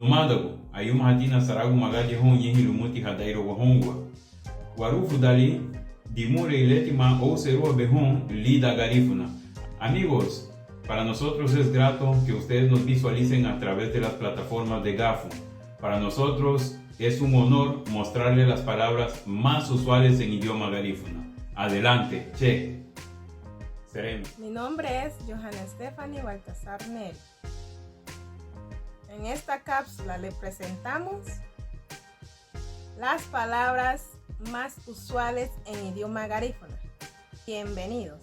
Numadago, ayuma hatina saragu magaji hon yehi lumuti hadairo wahongwa. Warufu dali, dimure iletima o serua behon lida garifuna. Amigos, para nosotros es grato que ustedes nos visualicen a través de las plataformas de GAFU. Para nosotros es un honor mostrarles las palabras más usuales en idioma garífuna. Adelante, che. Seremos. Mi nombre es Johanna Stephanie Baltasar Neri. En esta cápsula le presentamos las palabras más usuales en idioma garífuna. Bienvenidos.